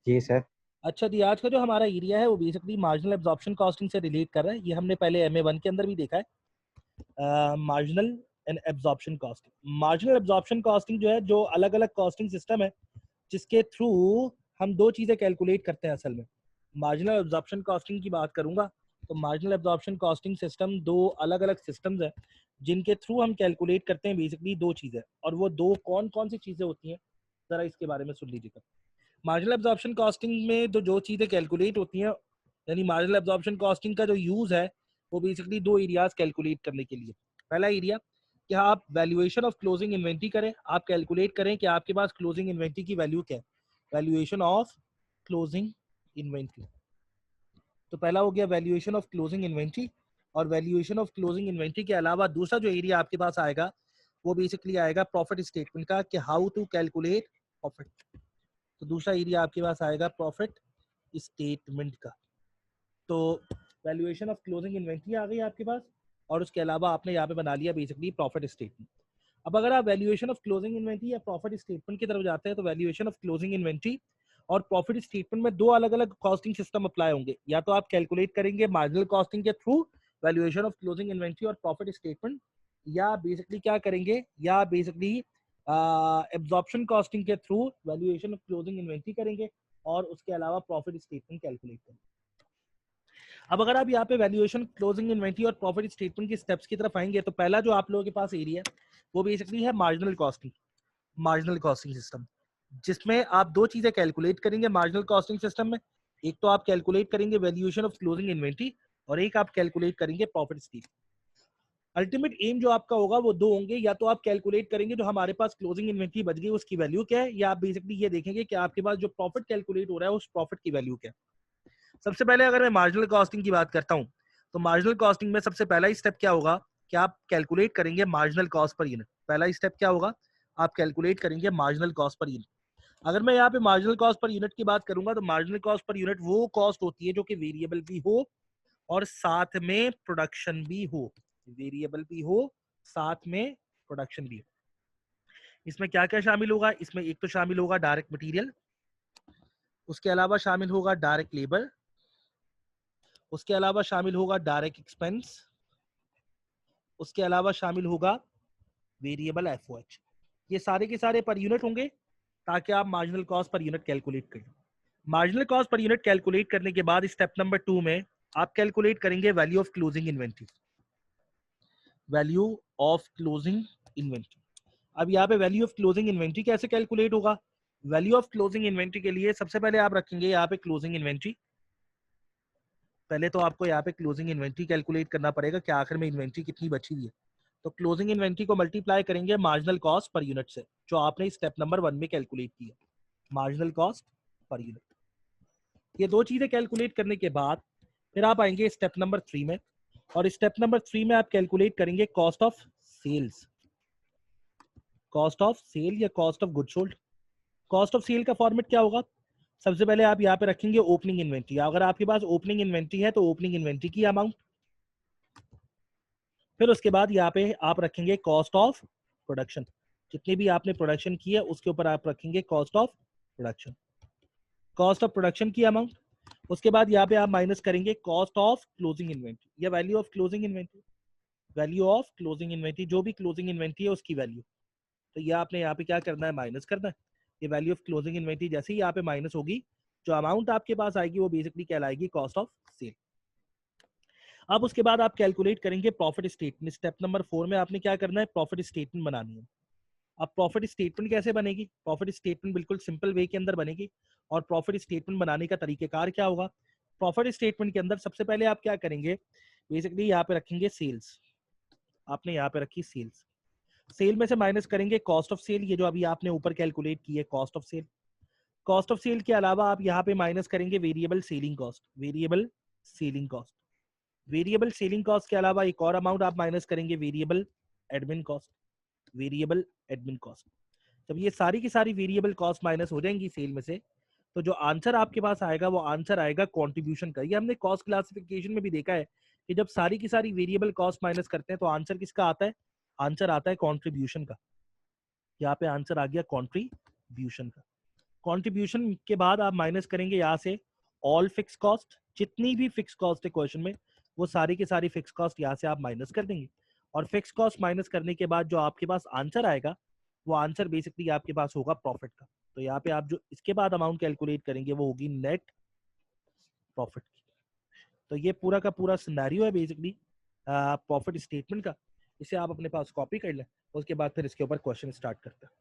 जी sir. अच्छा जी, आज का जो हमारा एरिया है वो बेसिकली मार्जिनल एब्जॉर्प्शन कॉस्टिंग से रिलेट कर रहा है। ये हमने पहले MA1 के अंदर भी देखा है। Marginal and absorption costing. Marginal absorption costing जो है, जो अलग अलग कॉस्टिंग सिस्टम है जिसके थ्रू हम दो चीज़ें कैलकुलेट करते हैं असल में। मार्जिनल एब्जॉर्प्शन कॉस्टिंग की बात करूंगा तो मार्जिनल एब्जॉर्प्शन कॉस्टिंग सिस्टम दो अलग अलग सिस्टम्स हैं जिनके थ्रू हम कैलकुलेट करते हैं बेसिकली दो चीज़ें। और वो दो कौन कौन सी चीज़ें होती हैं, ज़रा इसके बारे में सुन लीजिएगा। मार्जिनल एब्जॉर्प्शन कॉस्टिंग में जो चीज़ें कैलकुलेट होती हैं, यानी मार्जिनल एब्जॉर्प्शन कॉस्टिंग का जो यूज़ है वो बेसिकली दो एरियाज कैलकुलेट करने के लिए। पहला एरिया कि आप वैल्यूएशन ऑफ क्लोजिंग इन्वेंट्री करें, आप कैलकुलेट करें कि आपके पास क्लोजिंग इन्वेंट्री की वैल्यू क्या है, वैल्यूएशन ऑफ क्लोजिंग इन्वेंट्री। तो पहला हो गया वैल्यूएशन ऑफ क्लोजिंग इन्वेंट्री। और वैल्यूएशन ऑफ क्लोजिंग इन्वेंट्री के अलावा दूसरा जो एरिया आपके पास आएगा वो बेसिकली आएगा प्रॉफिट स्टेटमेंट का, कि हाउ टू कैलकुलेट प्रॉफिट। तो दूसरा एरिया आपके पास आएगा प्रॉफिट स्टेटमेंट का। तो वैल्यूएशन ऑफ क्लोजिंग इन्वेंट्री आ गई आपके पास, और उसके अलावा आपने यहाँ पे बना लिया बेसिकली प्रॉफिट स्टेटमेंट। अब अगर आप वैल्यूएशन ऑफ क्लोजिंग इन्वेंट्री या प्रॉफिट स्टेटमेंट की तरफ जाते हैं तो वैल्यूएशन ऑफ क्लोजिंग इन्वेंट्री और प्रॉफिट स्टेटमेंट में दो अलग अलग कॉस्टिंग सिस्टम अप्लाई होंगे। या तो आप कैलकुलेट करेंगे मार्जिनल कॉस्टिंग के through valuation of closing inventory और प्रॉफिट स्टेटमेंट, या बेसिकली क्या करेंगे, या बेसिकली एब्जॉर्प्शन कॉस्टिंग के through valuation of closing inventory करेंगे और उसके अलावा प्रॉफिट स्टेटमेंट कैलकुलेट करेंगे। अब अगर आप यहाँ पे वैल्यूएशन क्लोजिंग इन्वेंट्री और प्रॉफिट स्टेटमेंट की स्टेप्स की तरफ आएंगे तो पहला जो आप लोगों के पास एरिया है वो बेसिकली है marginal costing. Marginal costing system जिसमें आप दो चीजें कैलकुलेट करेंगे मार्जिनल कॉस्टिंग सिस्टम में। एक तो आप कैलकुलेट करेंगे वैल्यूएशन ऑफ क्लोजिंग इन्वेंट्री और एक आप कैलकुलेट करेंगे प्रॉफिट स्टेटमेंट। अल्टीमेट एम जो आपका होगा वो दो होंगे, या तो आप कैलकुलेट करेंगे जो हमारे पास क्लोजिंग इन्वेंट्री बच गई उसकी वैल्यू क्या है, या आप बेसिकली ये देखेंगे कि आपके पास जो प्रॉफिट कैलकुलेट हो रहा है उस प्रॉफिट की वैल्यू क्या है। सबसे पहले अगर मैं मार्जिनल कॉस्टिंग की बात करता हूं तो मार्जिनल कॉस्टिंग में सबसे पहला ही स्टेप क्या होगा कि आप कैलकुलेट करेंगे मार्जिनल कॉस्ट पर यूनिट। पहला स्टेप क्या होगा, आप कैलकुलेट करेंगे मार्जिनल कॉस्ट पर यूनिट। अगर मैं यहाँ पे मार्जिनल कॉस्ट पर यूनिट की बात करूंगा तो मार्जिनल कॉस्ट पर यूनिट वो कॉस्ट होती है जो कि वेरिएबल भी हो और साथ में प्रोडक्शन भी हो। वेरिएबल भी हो, साथ में प्रोडक्शन भी हो। इसमें क्या क्या शामिल होगा, इसमें एक तो शामिल होगा डायरेक्ट मटेरियल, उसके अलावा शामिल होगा डायरेक्ट लेबर, उसके अलावा शामिल होगा डायरेक्ट एक्सपेंस, उसके अलावा शामिल होगा वेरिएबल एफओएच। ये सारे के सारे पर यूनिट होंगे ताकि आप marginal cost per unit calculate करें। Marginal cost per unit calculate करने के बाद स्टेप नंबर 2 में आप कैलकुलेट करेंगे value of closing inventory. Value of closing inventory. अब यहाँ पे वैल्यू ऑफ क्लोजिंग इन्वेंट्री कैसे कैलकुलेट होगा। वैल्यू ऑफ क्लोजिंग इन्वेंट्री के लिए सबसे पहले आप रखेंगे यहाँ पे क्लोजिंग इन्वेंट्री। पहले तो आपको यहाँ पे क्लोजिंग इन्वेंट्री कैलकुलेट करना पड़ेगा कि आखिर में इन्वेंट्री कितनी बची हुई है। तो क्लोजिंग इन्वेंट्री को मल्टीप्लाई करेंगे मार्जिनल कॉस्ट पर यूनिट से, जो आपने स्टेप नंबर 1 में कैलकुलेट किया, मार्जिनल कॉस्ट पर यूनिट। ये दो चीजें कैलकुलेट करने के बाद फिर आप आएंगे स्टेप नंबर 3 में, और स्टेप नंबर 3 में आप कैलकुलेट करेंगे cost of sales. Cost of sale या cost of good sold. Cost of sale का फॉर्मेट क्या होगा, सबसे पहले आप यहाँ पे रखेंगे ओपनिंग इन्वेंट्री। अगर आपके पास ओपनिंग इन्वेंट्री है तो ओपनिंग इन्वेंट्री की अमाउंट, फिर उसके बाद यहाँ पे आप रखेंगे कॉस्ट ऑफ प्रोडक्शन। जितनी भी आपने प्रोडक्शन की है उसके ऊपर आप रखेंगे cost of production, cost of production की अमाउंट। उसके बाद यहाँ पे आप माइनस करेंगे कॉस्ट ऑफ क्लोजिंग इन्वेंट्री या value of closing inventory. Value of closing inventory, जो भी क्लोजिंग इन्वेंट्री है उसकी वैल्यू। तो ये आपने यहाँ पे क्या करना है, माइनस करना है। ये वैल्यू ऑफ क्लोजिंग इन्वेंट्री जैसे ही यहाँ पे माइनस होगी, जो अमाउंट आपके पास आएगी वो बेसिकली कहलाएगी कॉस्ट ऑफ सेल। अब उसके बाद आप कैलकुलेट करेंगे प्रॉफिट स्टेटमेंट। स्टेप नंबर 4 में आपने क्या करना है, प्रॉफिट स्टेटमेंट बनानी है। अब प्रॉफिट स्टेटमेंट कैसे बनेगी, प्रॉफिट स्टेटमेंट बिल्कुल सिंपल वे के अंदर बनेगी। और प्रॉफिट स्टेटमेंट बनाने का तरीकेकार क्या होगा, प्रॉफिट स्टेटमेंट के अंदर सबसे पहले आप क्या करेंगे, बेसिकली यहाँ पे रखेंगे सेल्स। आपने यहाँ पे रखी सेल्स, सेल में से माइनस करेंगे कॉस्ट ऑफ सेल, ये जो अभी आपने ऊपर कैलकुलेट की है cost of sale. Cost of sale के अलावा आप यहाँ पे माइनस करेंगे variable selling cost. Variable selling cost, variable selling cost के अलावा एक और अमाउंट आप माइनस करेंगे variable admin cost. Variable admin cost. जब ये सारी की सारी वेरिएबल कॉस्ट माइनस हो जाएंगी सेल में से, तो जो आंसर आपके पास आएगा वो आंसर आएगा कंट्रीब्यूशन का। ये हमने कॉस्ट क्लासिफिकेशन में भी देखा है कि जब सारी की सारी वेरिएबल कॉस्ट माइनस करते हैं तो आंसर किसका आता है, आंसर आता है कंट्रीब्यूशन का। यहाँ पे आंसर आ गया कंट्रीब्यूशन का। कंट्रीब्यूशन के बाद आप माइनस करेंगे यहाँ से ऑल फिक्स कॉस्ट, जितनी भी फिक्स कॉस्ट है क्वेश्चन में वो सारी की सारी फिक्स कॉस्ट यहाँ से आप माइनस कर देंगे। और फिक्स कॉस्ट माइनस करने के बाद जो आपके पास आंसर आएगा वो आंसर बेसिकली आपके पास होगा प्रॉफिट का। तो यहाँ पे आप जो इसके बाद अमाउंट कैलकुलेट करेंगे वो होगी नेट प्रॉफिट की। तो ये पूरा का पूरा सिनेरियो है बेसिकली प्रॉफिट स्टेटमेंट का। इसे आप अपने पास कॉपी कर लें, उसके बाद फिर इसके ऊपर क्वेश्चन स्टार्ट करते हैं।